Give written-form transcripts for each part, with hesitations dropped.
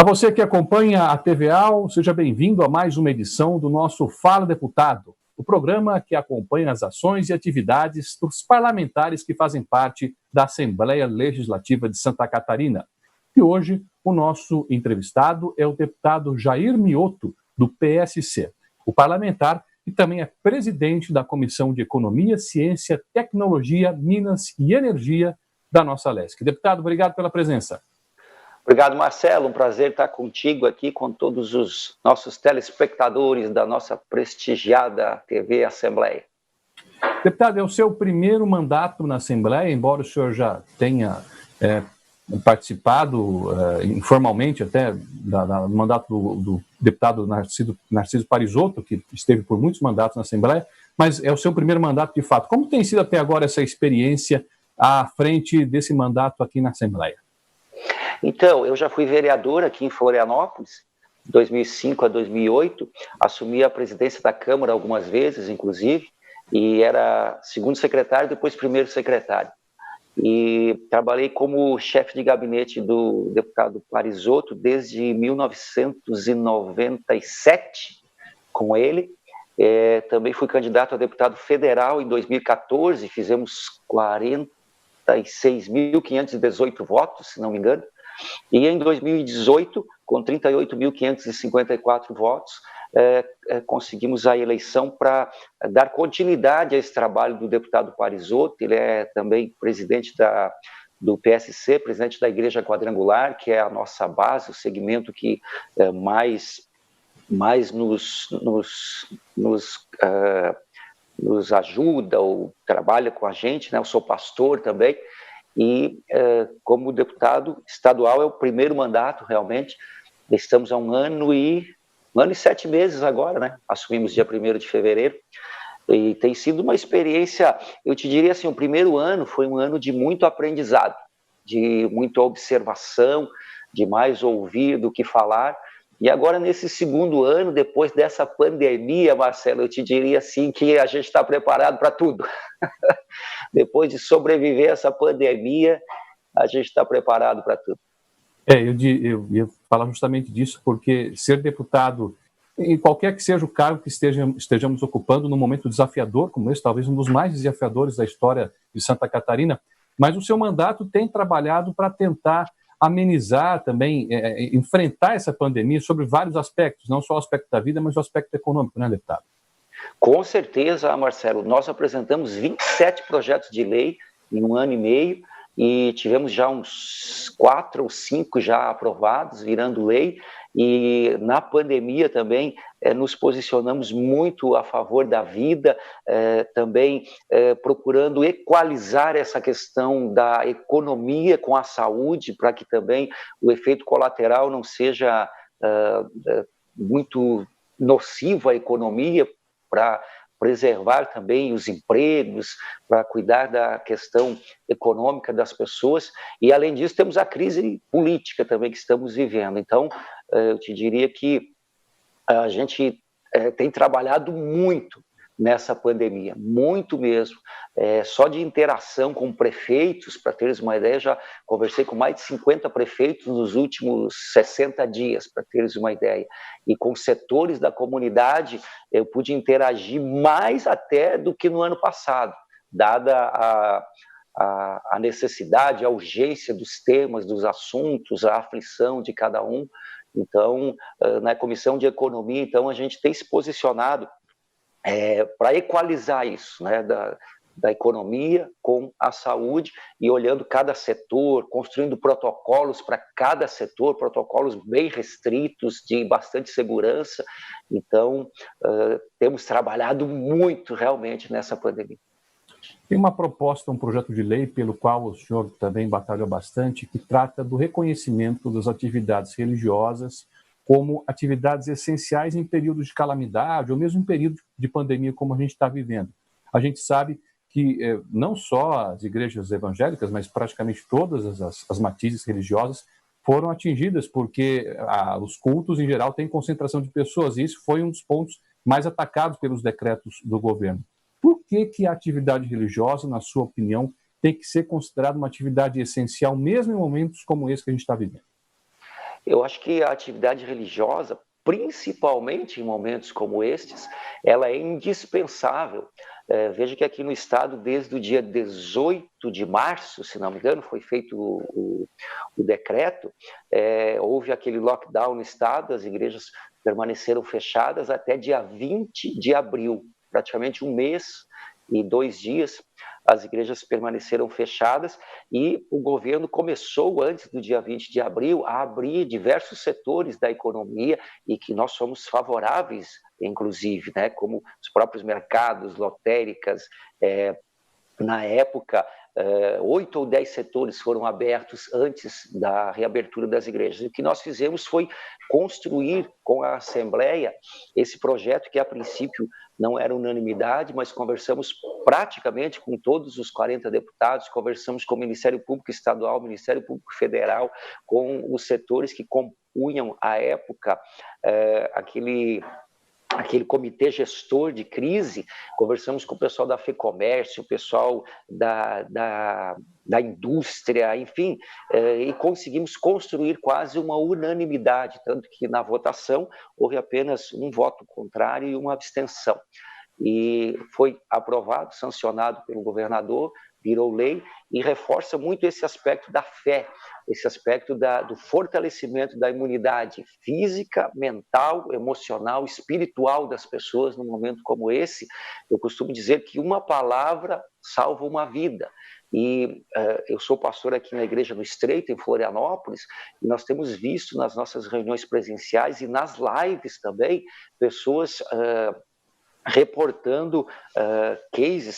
A você que acompanha a TVA, seja bem-vindo a mais uma edição do nosso Fala Deputado, o programa que acompanha as ações e atividades dos parlamentares que fazem parte da Assembleia Legislativa de Santa Catarina. E hoje o nosso entrevistado é o deputado Jair Mioto, do PSC, o parlamentar que também é presidente da Comissão de Economia, Ciência, Tecnologia, Minas e Energia da nossa LESC. Deputado, obrigado pela presença. Obrigado, Marcelo. Um prazer estar contigo aqui, com todos os nossos telespectadores da nossa prestigiada TV Assembleia. Deputado, é o seu primeiro mandato na Assembleia, embora o senhor já tenha participado informalmente até do mandato do deputado Narciso Parisotto, que esteve por muitos mandatos na Assembleia, mas é o seu primeiro mandato de fato. Como tem sido até agora essa experiência à frente desse mandato aqui na Assembleia? Então, eu já fui vereador aqui em Florianópolis, de 2005 a 2008, assumi a presidência da Câmara algumas vezes, inclusive, e era segundo secretário, depois primeiro secretário. E trabalhei como chefe de gabinete do deputado Parisotto desde 1997 com ele. Também fui candidato a deputado federal em 2014, fizemos 46.518 votos, se não me engano. E em 2018, com 38.554 votos, conseguimos a eleição para dar continuidade a esse trabalho do deputado Parisotto. Ele é também presidente do PSC, presidente da Igreja Quadrangular, que é a nossa base, o segmento que mais nos ajuda ou trabalha com a gente, né? Eu sou pastor também. E como deputado estadual é o primeiro mandato realmente, estamos há um ano e 7 meses agora, né? Assumimos dia 1º de fevereiro e tem sido uma experiência, eu te diria assim, o primeiro ano foi um ano de muito aprendizado, de muita observação, de mais ouvir do que falar. E agora, nesse segundo ano, depois dessa pandemia, Marcelo, eu te diria assim que a gente está preparado para tudo. Depois de sobreviver a essa pandemia, a gente está preparado para tudo. Eu ia falar justamente disso, porque ser deputado, em qualquer que seja o cargo que estejamos ocupando, num momento desafiador como esse, talvez um dos mais desafiadores da história de Santa Catarina, mas o seu mandato tem trabalhado para tentar amenizar também, enfrentar essa pandemia sobre vários aspectos, não só o aspecto da vida, mas o aspecto econômico, né, deputado? Com certeza, Marcelo, nós apresentamos 27 projetos de lei em um ano e meio e tivemos já uns 4 ou 5 já aprovados, virando lei, e na pandemia também nos posicionamos muito a favor da vida, também procurando equalizar essa questão da economia com a saúde, para que também o efeito colateral não seja muito nocivo à economia, para preservar também os empregos, para cuidar da questão econômica das pessoas. E, além disso, temos a crise política também que estamos vivendo. Então, eu te diria que a gente tem trabalhado muito nessa pandemia, muito mesmo. Só de interação com prefeitos, para teres uma ideia, já conversei com mais de 50 prefeitos nos últimos 60 dias, para teres uma ideia. E com setores da comunidade, eu pude interagir mais até do que no ano passado, dada a necessidade, a urgência dos temas, dos assuntos, a aflição de cada um. Então, na Comissão de Economia, então, a gente tem se posicionado para equalizar isso, né, da economia com a saúde, e olhando cada setor, construindo protocolos para cada setor, protocolos bem restritos, de bastante segurança. Então, temos trabalhado muito realmente nessa pandemia. Tem uma proposta, um projeto de lei pelo qual o senhor também batalhou bastante, que trata do reconhecimento das atividades religiosas como atividades essenciais em períodos de calamidade ou mesmo em período de pandemia como a gente está vivendo. A gente sabe que não só as igrejas evangélicas, mas praticamente todas as matizes religiosas foram atingidas, porque os cultos, em geral, têm concentração de pessoas, e isso foi um dos pontos mais atacados pelos decretos do governo. Por que a atividade religiosa, na sua opinião, tem que ser considerada uma atividade essencial, mesmo em momentos como esse que a gente está vivendo? Eu acho que a atividade religiosa, principalmente em momentos como estes, ela é indispensável. Veja que aqui no estado, desde o dia 18 de março, se não me engano, foi feito o decreto, houve aquele lockdown no estado, as igrejas permaneceram fechadas até dia 20 de abril, praticamente um mês e 2 dias, as igrejas permaneceram fechadas e o governo começou, antes do dia 20 de abril, a abrir diversos setores da economia e que nós somos favoráveis, inclusive, né, como os próprios mercados, lotéricas, na época, 8 ou 10 setores foram abertos antes da reabertura das igrejas. E o que nós fizemos foi construir com a Assembleia esse projeto que, a princípio, não era unanimidade, mas conversamos praticamente com todos os 40 deputados, conversamos com o Ministério Público Estadual, o Ministério Público Federal, com os setores que compunham, à época, aquele comitê gestor de crise, conversamos com o pessoal da FEComércio, o pessoal da indústria, enfim, e conseguimos construir quase uma unanimidade, tanto que na votação houve apenas um voto contrário e uma abstenção. E foi aprovado, sancionado pelo governador, virou lei e reforça muito esse aspecto da fé, esse aspecto do fortalecimento da imunidade física, mental, emocional, espiritual das pessoas num momento como esse. Eu costumo dizer que uma palavra salva uma vida. E eu sou pastor aqui na Igreja no Estreito, em Florianópolis, e nós temos visto nas nossas reuniões presenciais e nas lives também, pessoas reportando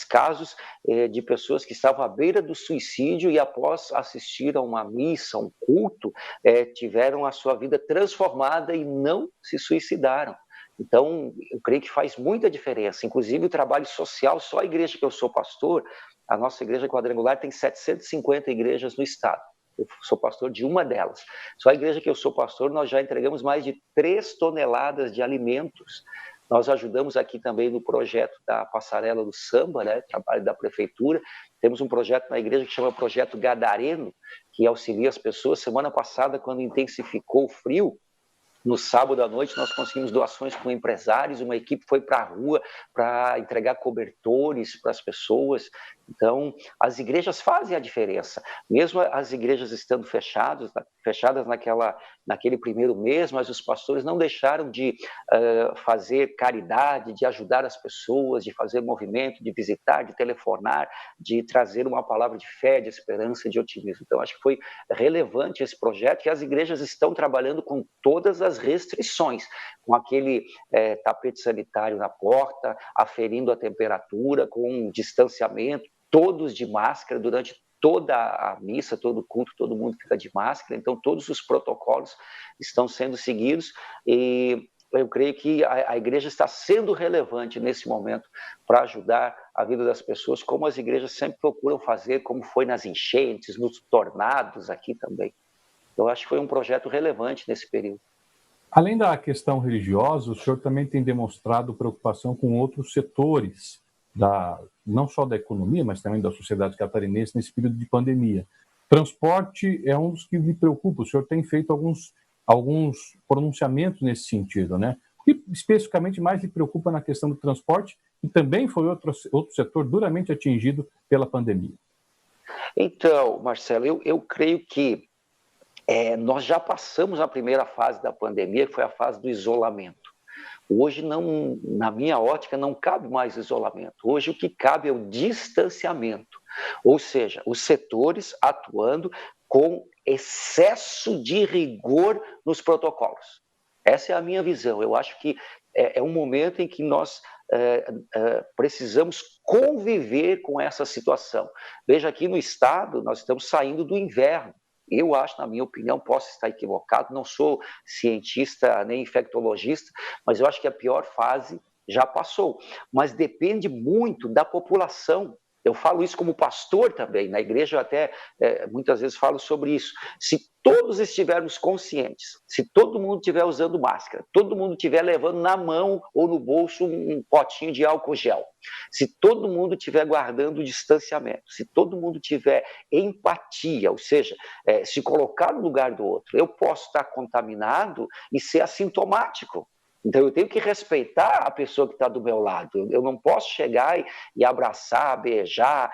casos de pessoas que estavam à beira do suicídio e, após assistir a uma missa, um culto, tiveram a sua vida transformada e não se suicidaram. Então, eu creio que faz muita diferença. Inclusive, o trabalho social, só a igreja que eu sou pastor, a nossa igreja quadrangular tem 750 igrejas no estado. Eu sou pastor de uma delas. Só a igreja que eu sou pastor, nós já entregamos mais de 3 toneladas de alimentos. Nós ajudamos aqui também no projeto da Passarela do Samba, né, trabalho da prefeitura. Temos um projeto na igreja que chama Projeto Gadareno, que auxilia as pessoas. Semana passada, quando intensificou o frio, no sábado à noite, nós conseguimos doações com empresários, uma equipe foi para a rua para entregar cobertores para as pessoas. Então, as igrejas fazem a diferença. Mesmo as igrejas estando fechadas naquele primeiro mês, mas os pastores não deixaram de fazer caridade, de ajudar as pessoas, de fazer movimento, de visitar, de telefonar, de trazer uma palavra de fé, de esperança, de otimismo. Então, acho que foi relevante esse projeto e as igrejas estão trabalhando com todas as restrições, com aquele tapete sanitário na porta, aferindo a temperatura, com distanciamento, todos de máscara durante toda a missa, todo o culto, todo mundo fica de máscara, então todos os protocolos estão sendo seguidos e eu creio que a igreja está sendo relevante nesse momento para ajudar a vida das pessoas, como as igrejas sempre procuram fazer, como foi nas enchentes, nos tornados aqui também. Eu acho que foi um projeto relevante nesse período. Além da questão religiosa, o senhor também tem demonstrado preocupação com outros setores, não só da economia, mas também da sociedade catarinense nesse período de pandemia. Transporte é um dos que me preocupa. O senhor tem feito alguns pronunciamentos nesse sentido, né? O que especificamente mais lhe preocupa na questão do transporte, que também foi outro setor duramente atingido pela pandemia? Então, Marcelo, eu creio que nós já passamos a primeira fase da pandemia, que foi a fase do isolamento. Hoje, não, na minha ótica, não cabe mais isolamento. Hoje, o que cabe é o distanciamento, ou seja, os setores atuando com excesso de rigor nos protocolos. Essa é a minha visão. Eu acho que é um momento em que nós precisamos conviver com essa situação. Veja, aqui no estado, nós estamos saindo do inverno. Eu acho, na minha opinião, posso estar equivocado, não sou cientista nem infectologista, mas eu acho que a pior fase já passou. Mas depende muito da população. Eu falo isso como pastor também, na igreja eu até muitas vezes falo sobre isso. Se todos estivermos conscientes, se todo mundo estiver usando máscara, todo mundo estiver levando na mão ou no bolso um potinho de álcool gel, se todo mundo estiver guardando o distanciamento, se todo mundo tiver empatia, ou seja, se colocar no lugar do outro, eu posso estar contaminado e ser assintomático. Então, eu tenho que respeitar a pessoa que está do meu lado. Eu não posso chegar e abraçar, beijar,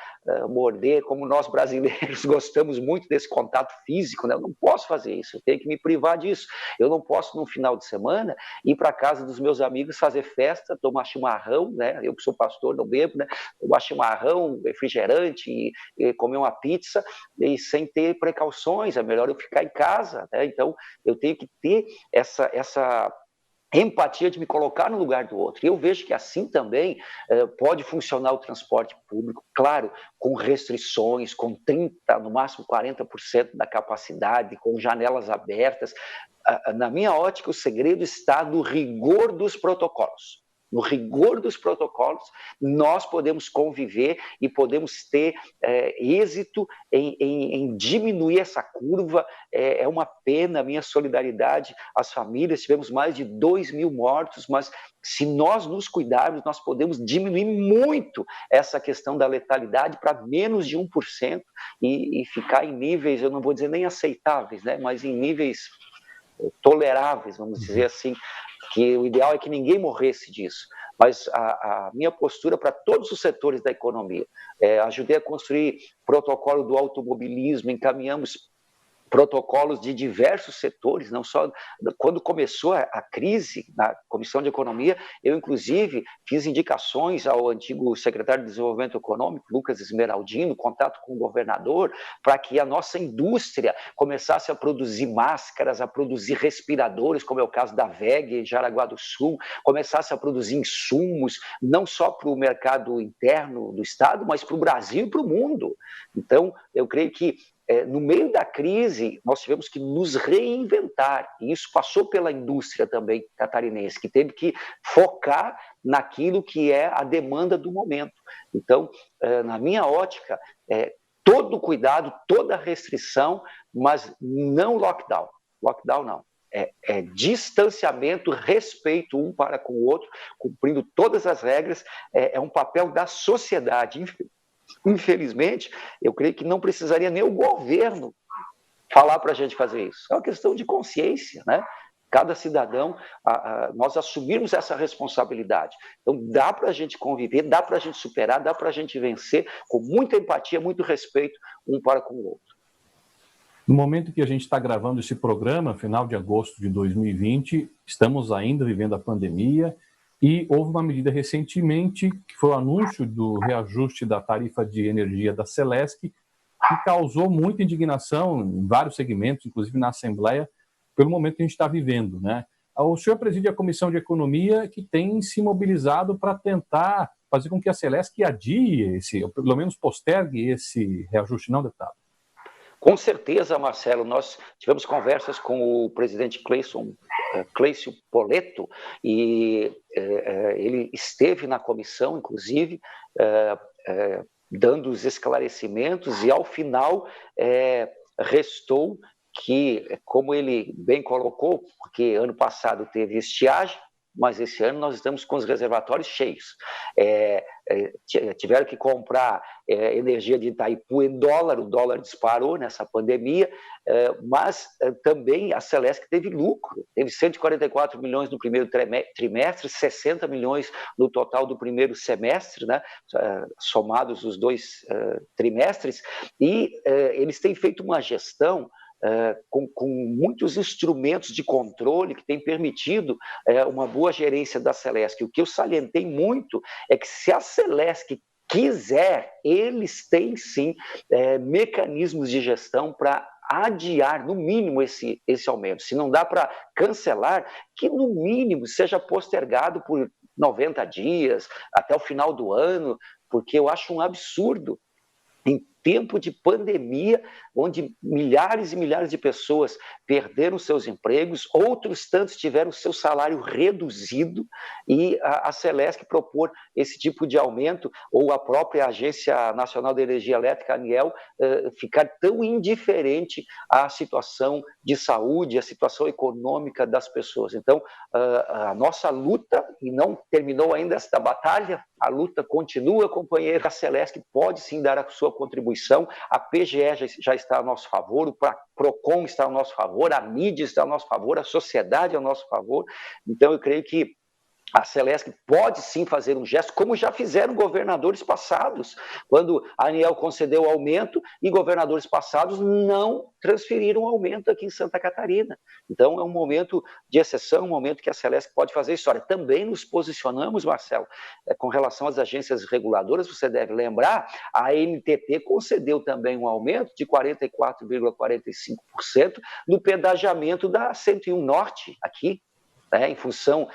morder, como nós brasileiros gostamos muito desse contato físico, né? Eu não posso fazer isso, eu tenho que me privar disso. Eu não posso, no final de semana, ir para a casa dos meus amigos fazer festa, tomar chimarrão, né? Eu que sou pastor, não bebo, né? Tomar chimarrão, refrigerante, e comer uma pizza, e sem ter precauções. É melhor eu ficar em casa, né? Então, eu tenho que ter essa empatia de me colocar no lugar do outro. E eu vejo que assim também pode funcionar o transporte público, claro, com restrições, com 30%, no máximo 40% da capacidade, com janelas abertas. Na minha ótica, o segredo está no rigor dos protocolos. No rigor dos protocolos, nós podemos conviver e podemos ter êxito em diminuir essa curva. É uma pena, a minha solidariedade às famílias. Tivemos mais de 2.000 mortos, mas se nós nos cuidarmos, nós podemos diminuir muito essa questão da letalidade para menos de 1% e ficar em níveis, eu não vou dizer nem aceitáveis, né, mas em níveis toleráveis, vamos dizer assim, que o ideal é que ninguém morresse disso. Mas a minha postura para todos os setores da economia, ajudei a construir protocolo do automobilismo, encaminhamos protocolos de diversos setores, não só... Quando começou a crise na Comissão de Economia, eu, inclusive, fiz indicações ao antigo secretário de Desenvolvimento Econômico, Lucas Esmeraldino, contato com o governador, para que a nossa indústria começasse a produzir máscaras, a produzir respiradores, como é o caso da WEG, em Jaraguá do Sul, começasse a produzir insumos, não só para o mercado interno do Estado, mas para o Brasil e para o mundo. Então, eu creio que no meio da crise, nós tivemos que nos reinventar, e isso passou pela indústria também catarinense, que teve que focar naquilo que é a demanda do momento. Então, na minha ótica, todo cuidado, toda restrição, mas não lockdown. Lockdown não. É distanciamento, respeito um para com o outro, cumprindo todas as regras, é um papel da sociedade. Infelizmente, eu creio que não precisaria nem o governo falar para a gente fazer isso. É uma questão de consciência, né? Cada cidadão, nós assumirmos essa responsabilidade. Então, dá para a gente conviver, dá para a gente superar, dá para a gente vencer com muita empatia, muito respeito um para com o outro. No momento que a gente está gravando esse programa, final de agosto de 2020, estamos ainda vivendo a pandemia. E houve uma medida recentemente, que foi o anúncio do reajuste da tarifa de energia da Celesc, que causou muita indignação em vários segmentos, inclusive na Assembleia, pelo momento que a gente está vivendo, né? O senhor preside a Comissão de Economia, que tem se mobilizado para tentar fazer com que a Celesc adie, ou pelo menos postergue esse reajuste, não, deputado? Com certeza, Marcelo, nós tivemos conversas com o presidente Clécio Poletto, e ele esteve na comissão, inclusive, dando os esclarecimentos, e ao final restou que, como ele bem colocou, porque ano passado teve estiagem, mas esse ano nós estamos com os reservatórios cheios. Tiveram que comprar energia de Itaipu em dólar, o dólar disparou nessa pandemia, mas também a Celesc teve lucro, teve 144 milhões no primeiro trimestre, 60 milhões no total do primeiro semestre, né, somados os dois trimestres, e eles têm feito uma gestão com muitos instrumentos de controle que têm permitido uma boa gerência da Celesc. O que eu salientei muito é que, se a Celesc quiser, eles têm sim mecanismos de gestão para adiar, no mínimo, esse aumento. Se não dá para cancelar, que no mínimo seja postergado por 90 dias, até o final do ano, porque eu acho um absurdo, em tempo de pandemia, onde milhares e milhares de pessoas perderam seus empregos, outros tantos tiveram seu salário reduzido, e a Celesc propor esse tipo de aumento, ou a própria Agência Nacional de Energia Elétrica, ANEEL, ficar tão indiferente à situação de saúde, à situação econômica das pessoas. Então, a nossa luta, e não terminou ainda esta batalha, a luta continua, companheira. A Celesc pode sim dar a sua contribuição, a PGE já está a nosso favor, o PROCON está ao nosso favor, a mídia está ao nosso favor, a sociedade ao nosso favor. Então, eu creio que a Celesc pode sim fazer um gesto, como já fizeram governadores passados, quando a ANEEL concedeu aumento e governadores passados não transferiram aumento aqui em Santa Catarina. Então é um momento de exceção, um momento que a Celesc pode fazer história. Também nos posicionamos, Marcelo, com relação às agências reguladoras, você deve lembrar, a ANTT concedeu também um aumento de 44,45% no pedagiamento da 101 Norte, aqui, em função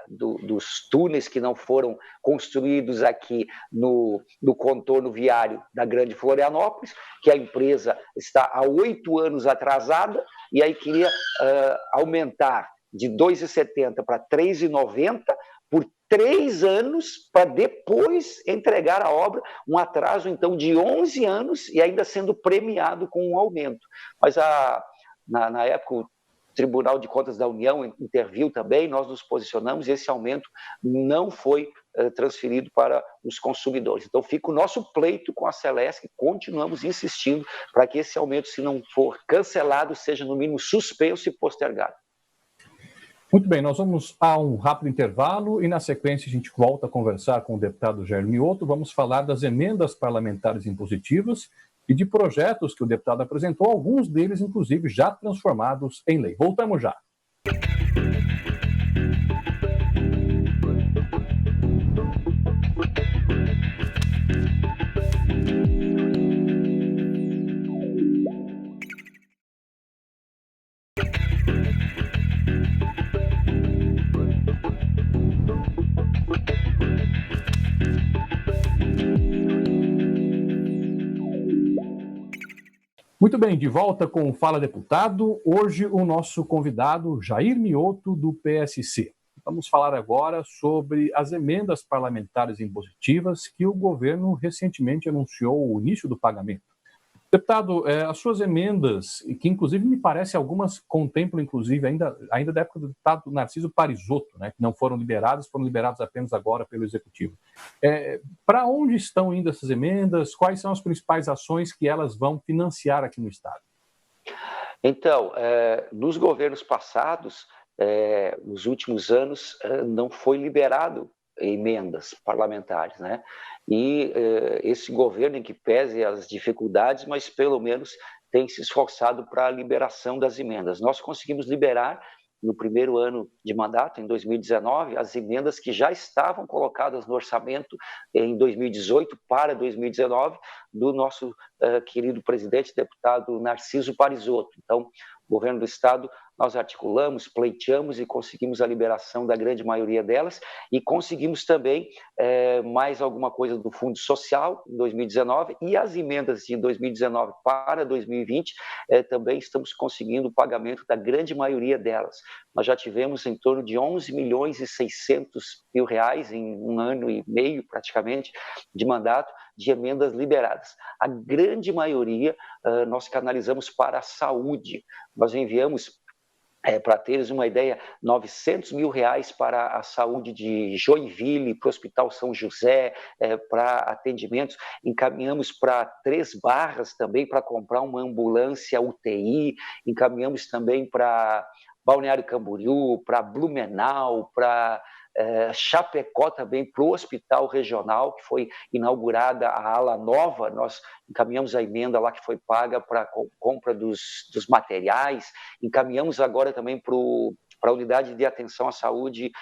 dos túneis que não foram construídos aqui no contorno viário da Grande Florianópolis, que a empresa está há 8 anos atrasada, e aí queria aumentar de R$ 2,70 para R$ 3,90 por 3 anos, para depois entregar a obra, um atraso então de 11 anos, e ainda sendo premiado com um aumento. Mas na época o Tribunal de Contas da União interviu também, nós nos posicionamos e esse aumento não foi transferido para os consumidores. Então fica o nosso pleito com a Celesc, continuamos insistindo para que esse aumento, se não for cancelado, seja no mínimo suspenso e postergado. Muito bem, nós vamos a um rápido intervalo e na sequência a gente volta a conversar com o deputado Jair Mioto. Vamos falar das emendas parlamentares impositivas e de projetos que o deputado apresentou, alguns deles, inclusive, já transformados em lei. Voltamos já. Muito bem, de volta com o Fala Deputado. Hoje o nosso convidado, Jair Mioto, do PSC. Vamos falar agora sobre as emendas parlamentares impositivas que o governo recentemente anunciou o início do pagamento. Deputado, as suas emendas, que inclusive me parece algumas contemplam, inclusive, ainda da época do deputado Narciso Parisotto, né, que não foram liberadas apenas agora pelo Executivo. Para onde estão indo essas emendas? Quais são as principais ações que elas vão financiar aqui no Estado? Então, nos governos passados, nos últimos anos, não foi liberado emendas parlamentares, né? E esse governo, em que pese as dificuldades, mas pelo menos tem se esforçado para a liberação das emendas. Nós conseguimos liberar, no primeiro ano de mandato, em 2019, as emendas que já estavam colocadas no orçamento em 2018 para 2019, do nosso querido presidente, deputado Narciso Parisotto. Então, o governo do Estado, nós articulamos, pleiteamos e conseguimos a liberação da grande maioria delas, e conseguimos também mais alguma coisa do Fundo Social em 2019, e as emendas de 2019 para 2020 também estamos conseguindo o pagamento da grande maioria delas. Nós já tivemos em torno de 11 milhões e 600 mil reais em um ano e meio, praticamente, de mandato, de emendas liberadas. A grande maioria nós canalizamos para a saúde. Nós enviamos, para teres uma ideia, 900 mil reais para a saúde de Joinville, para o Hospital São José, para atendimentos. Encaminhamos para 3 Barras também para comprar uma ambulância UTI. Encaminhamos também para Balneário Camboriú, para Blumenau, para Chapecó também, para o Hospital Regional, que foi inaugurada a ala nova. Nós encaminhamos a emenda lá que foi paga para a compra dos materiais. Encaminhamos agora também para a unidade de atenção à saúde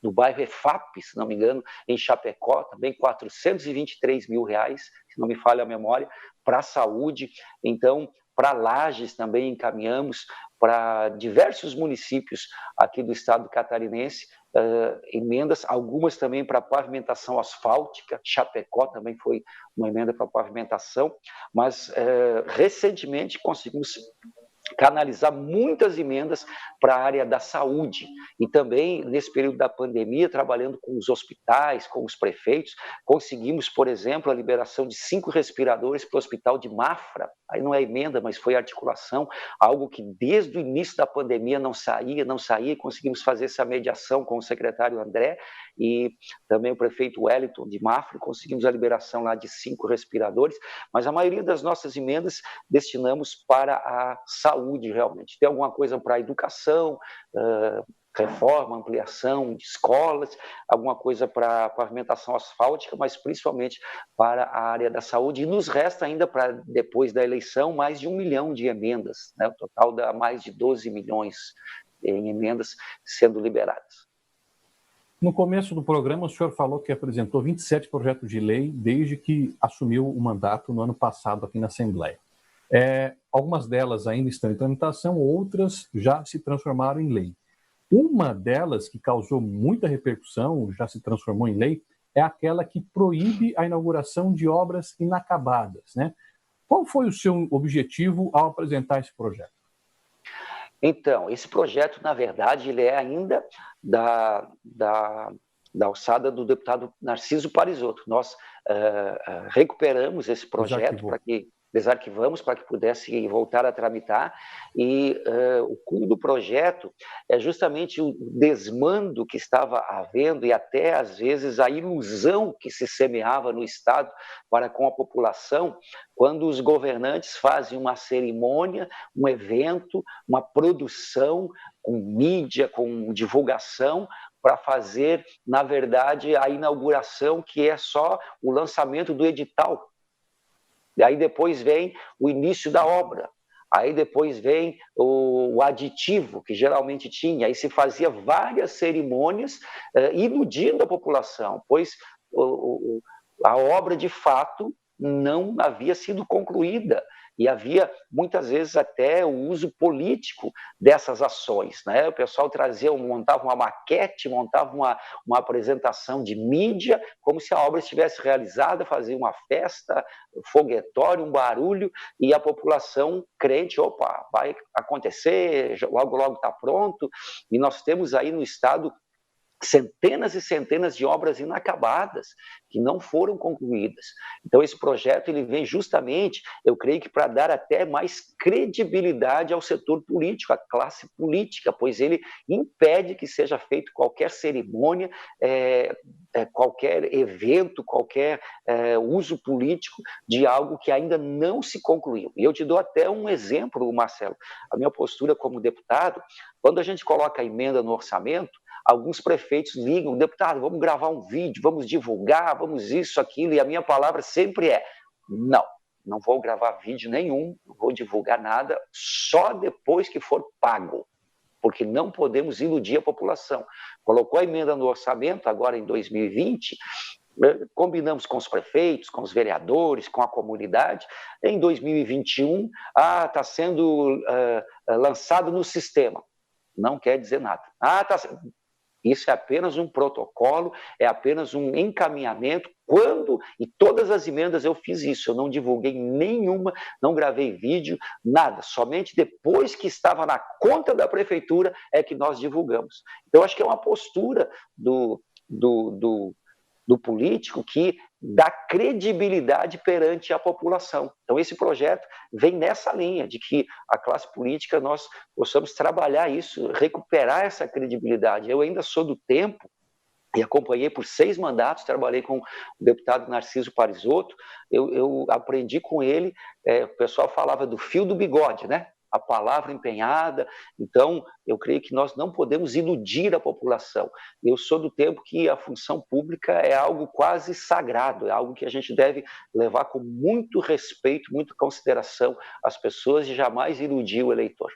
no bairro EFAP, se não me engano, em Chapecó, também 423 mil reais, se não me falha a memória, para a saúde. Então, para Lages também encaminhamos para diversos municípios aqui do estado catarinense, emendas, algumas também para pavimentação asfáltica. Chapecó também foi uma emenda para pavimentação, mas recentemente conseguimos canalizar muitas emendas para a área da saúde e também nesse período da pandemia, trabalhando com os hospitais, com os prefeitos, conseguimos, por exemplo, a liberação de 5 respiradores para o hospital de Mafra. Aí não é emenda, mas foi articulação, algo que desde o início da pandemia não saía, e conseguimos fazer essa mediação com o secretário André e também o prefeito Wellington de Mafra, conseguimos a liberação lá de 5 respiradores, mas a maioria das nossas emendas destinamos para a saúde, realmente. Tem alguma coisa para a educação, reforma, ampliação de escolas, alguma coisa para pavimentação asfáltica, mas principalmente para a área da saúde. E nos resta ainda, para depois da eleição, mais de 1 milhão de emendas, né? O total dá mais de 12 milhões em emendas sendo liberadas. No começo do programa, o senhor falou que apresentou 27 projetos de lei desde que assumiu o mandato no ano passado aqui na Assembleia. Algumas delas ainda estão em tramitação, outras já se transformaram em lei. Uma delas que causou muita repercussão, já se transformou em lei, é aquela que proíbe a inauguração de obras inacabadas, né? Qual foi o seu objetivo ao apresentar esse projeto? Então, esse projeto, na verdade, ele é ainda da alçada do deputado Narciso Parisotto. Nós recuperamos esse projeto para que desarquivamos para que pudesse voltar a tramitar, e o cunho do projeto é justamente o desmando que estava havendo e até, às vezes, a ilusão que se semeava no Estado para com a população, quando os governantes fazem uma cerimônia, um evento, uma produção com mídia, com divulgação, para fazer, na verdade, a inauguração, que é só o lançamento do edital. E aí depois vem o início da obra, aí depois vem o aditivo, que geralmente tinha, aí se fazia várias cerimônias iludindo a população, pois a obra de fato não havia sido concluída e havia muitas vezes até o uso político dessas ações, né? O pessoal montava uma maquete, montava uma apresentação de mídia, como se a obra estivesse realizada, fazia uma festa, foguetório, um barulho, e a população crente, opa, vai acontecer, logo logo está pronto. E nós temos aí no estado centenas e centenas de obras inacabadas que não foram concluídas. Então esse projeto ele vem justamente, eu creio que para dar até mais credibilidade ao setor político, à classe política, pois ele impede que seja feito qualquer cerimônia, qualquer evento, qualquer uso político de algo que ainda não se concluiu. E eu te dou até um exemplo, Marcelo. A minha postura como deputado, quando a gente coloca a emenda no orçamento, alguns prefeitos ligam, deputado, vamos gravar um vídeo, vamos divulgar, vamos isso, aquilo, e a minha palavra sempre é, não vou gravar vídeo nenhum, não vou divulgar nada, só depois que for pago, porque não podemos iludir a população. Colocou a emenda no orçamento, agora em 2020, combinamos com os prefeitos, com os vereadores, com a comunidade, em 2021, está sendo lançado no sistema. Não quer dizer nada. Isso é apenas um protocolo, é apenas um encaminhamento. E todas as emendas eu fiz isso, eu não divulguei nenhuma, não gravei vídeo, nada. Somente depois que estava na conta da prefeitura é que nós divulgamos. Então, acho que é uma postura do político que dá credibilidade perante a população. Então, esse projeto vem nessa linha de que a classe política, nós possamos trabalhar isso, recuperar essa credibilidade. Eu ainda sou do tempo, e acompanhei por 6 mandatos, trabalhei com o deputado Narciso Parisotto, eu aprendi com ele, o pessoal falava do fio do bigode, né? A palavra empenhada. Então, eu creio que nós não podemos iludir a população. Eu sou do tempo que a função pública é algo quase sagrado, é algo que a gente deve levar com muito respeito, muita consideração às pessoas e jamais iludir o eleitor.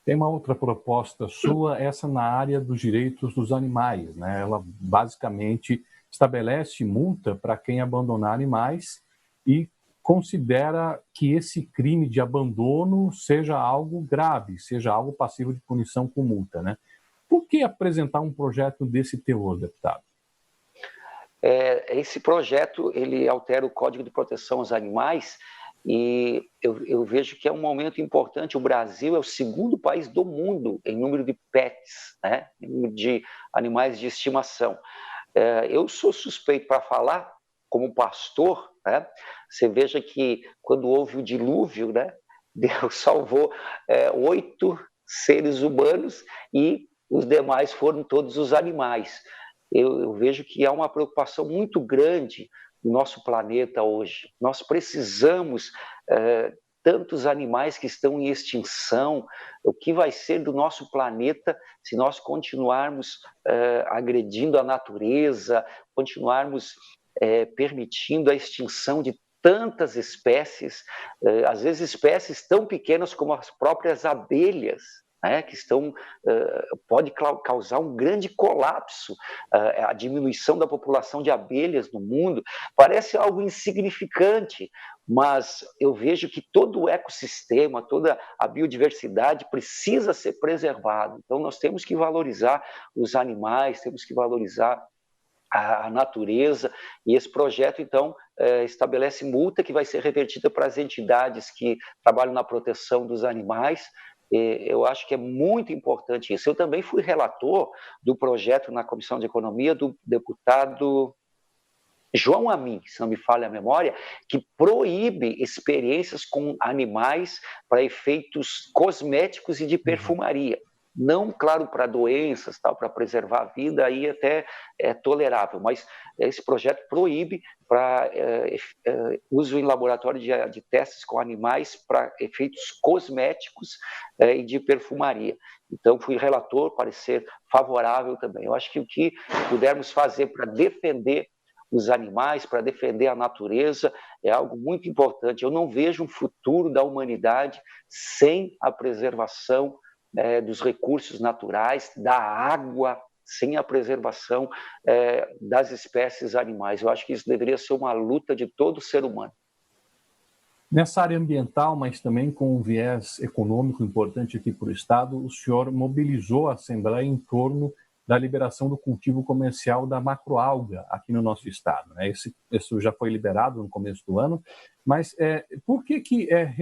Tem uma outra proposta sua, essa na área dos direitos dos animais, né? Ela basicamente estabelece multa para quem abandonar animais e considera que esse crime de abandono seja algo grave, seja algo passível de punição com multa, né? Por que apresentar um projeto desse teor, deputado? Esse projeto ele altera o Código de Proteção aos Animais e eu vejo que é um momento importante. O Brasil é o segundo país do mundo em número de pets, né? Em número de animais de estimação. Eu sou suspeito para falar como pastor, né? Você veja que quando houve o dilúvio, né? Deus salvou 8 seres humanos e os demais foram todos os animais. Eu vejo que há uma preocupação muito grande no nosso planeta hoje. Nós precisamos tantos animais que estão em extinção. O que vai ser do nosso planeta se nós continuarmos agredindo a natureza, continuarmos permitindo a extinção de tantas espécies, às vezes espécies tão pequenas como as próprias abelhas, né, que pode causar um grande colapso. A diminuição da população de abelhas no mundo parece algo insignificante, mas eu vejo que todo o ecossistema, toda a biodiversidade precisa ser preservado. Então nós temos que valorizar os animais, temos que valorizar a natureza, e esse projeto, então, estabelece multa que vai ser revertida para as entidades que trabalham na proteção dos animais. Eu acho que é muito importante isso. Eu também fui relator do projeto na Comissão de Economia do deputado João Amin, se não me falha a memória, que proíbe experiências com animais para efeitos cosméticos e de perfumaria. Não, claro, para doenças, para preservar a vida, aí até é tolerável, mas esse projeto proíbe para uso em laboratório de testes com animais para efeitos cosméticos e de perfumaria. Então, fui relator, parecer favorável também. Eu acho que o que pudermos fazer para defender os animais, para defender a natureza, é algo muito importante. Eu não vejo um futuro da humanidade sem a preservação dos recursos naturais, da água, sem a preservação das espécies animais. Eu acho que isso deveria ser uma luta de todo ser humano. Nessa área ambiental, mas também com um viés econômico importante aqui para o Estado, o senhor mobilizou a Assembleia em torno da liberação do cultivo comercial da macroalga aqui no nosso Estado, né? Isso já foi liberado no começo do ano, mas por que é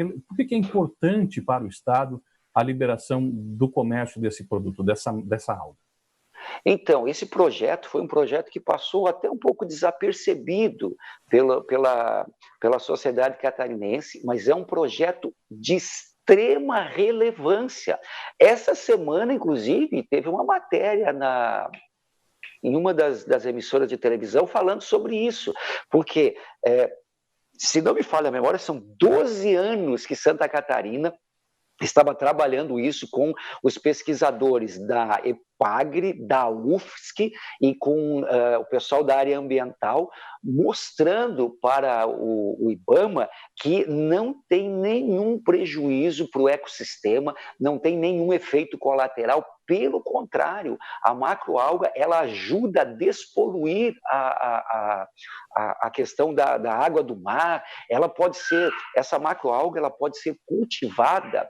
importante para o Estado a liberação do comércio desse produto, dessa alga? Então, esse projeto foi um projeto que passou até um pouco desapercebido pela sociedade catarinense, mas é um projeto de extrema relevância. Essa semana, inclusive, teve uma matéria em uma das emissoras de televisão falando sobre isso, porque, se não me falha a memória, são 12 anos que Santa Catarina estava trabalhando isso com os pesquisadores da EPAGRE, da UFSC e com o pessoal da área ambiental, mostrando para o IBAMA que não tem nenhum prejuízo para o ecossistema, não tem nenhum efeito colateral. Pelo contrário, a macroalga ela ajuda a despoluir a questão da água do mar. Essa macroalga ela pode ser cultivada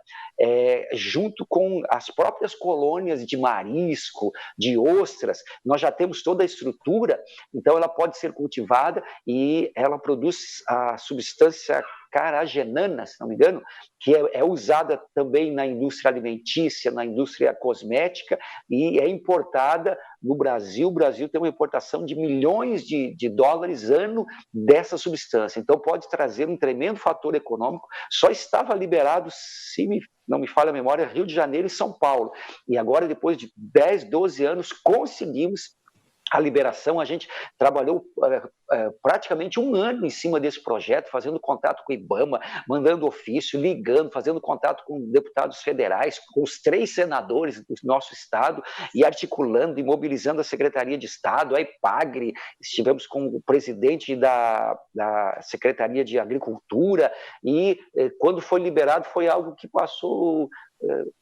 junto com as próprias colônias de marisco, de ostras. Nós já temos toda a estrutura, então ela pode ser cultivada e ela produz a substância caragenana, se não me engano, que é usada também na indústria alimentícia, na indústria cosmética e é importada no Brasil. O Brasil tem uma importação de milhões de dólares ano dessa substância. Então pode trazer um tremendo fator econômico. Só estava liberado, se não me falha a memória, Rio de Janeiro e São Paulo. E agora, depois de 10, 12 anos, conseguimos a liberação. A gente trabalhou praticamente um ano em cima desse projeto, fazendo contato com o IBAMA, mandando ofício, ligando, fazendo contato com deputados federais, com os 3 senadores do nosso estado e articulando e mobilizando a Secretaria de Estado, a EPAGRE, estivemos com o presidente da Secretaria de Agricultura e quando foi liberado foi algo que passou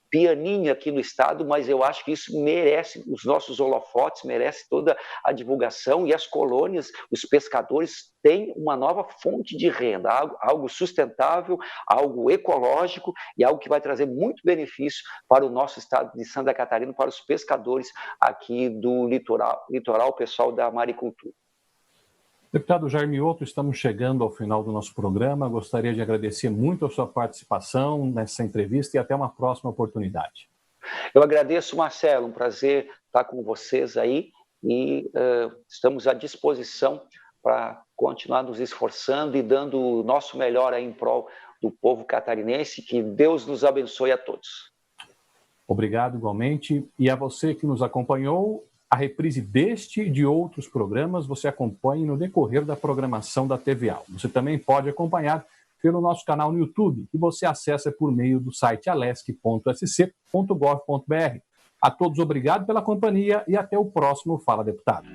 pianinho aqui no estado, mas eu acho que isso merece os nossos holofotes, merece toda a divulgação, e as colônias, os pescadores têm uma nova fonte de renda, algo sustentável, algo ecológico e algo que vai trazer muito benefício para o nosso estado de Santa Catarina, para os pescadores aqui do litoral pessoal da maricultura. Deputado Jair Mioto, estamos chegando ao final do nosso programa. Gostaria de agradecer muito a sua participação nessa entrevista e até uma próxima oportunidade. Eu agradeço, Marcelo, um prazer estar com vocês aí e estamos à disposição para continuar nos esforçando e dando o nosso melhor aí em prol do povo catarinense. Que Deus nos abençoe a todos. Obrigado igualmente. E a você que nos acompanhou, a reprise deste e de outros programas você acompanhe no decorrer da programação da TVA. Você também pode acompanhar pelo nosso canal no YouTube, que você acessa por meio do site alesc.sc.gov.br. A todos, obrigado pela companhia e até o próximo Fala Deputado.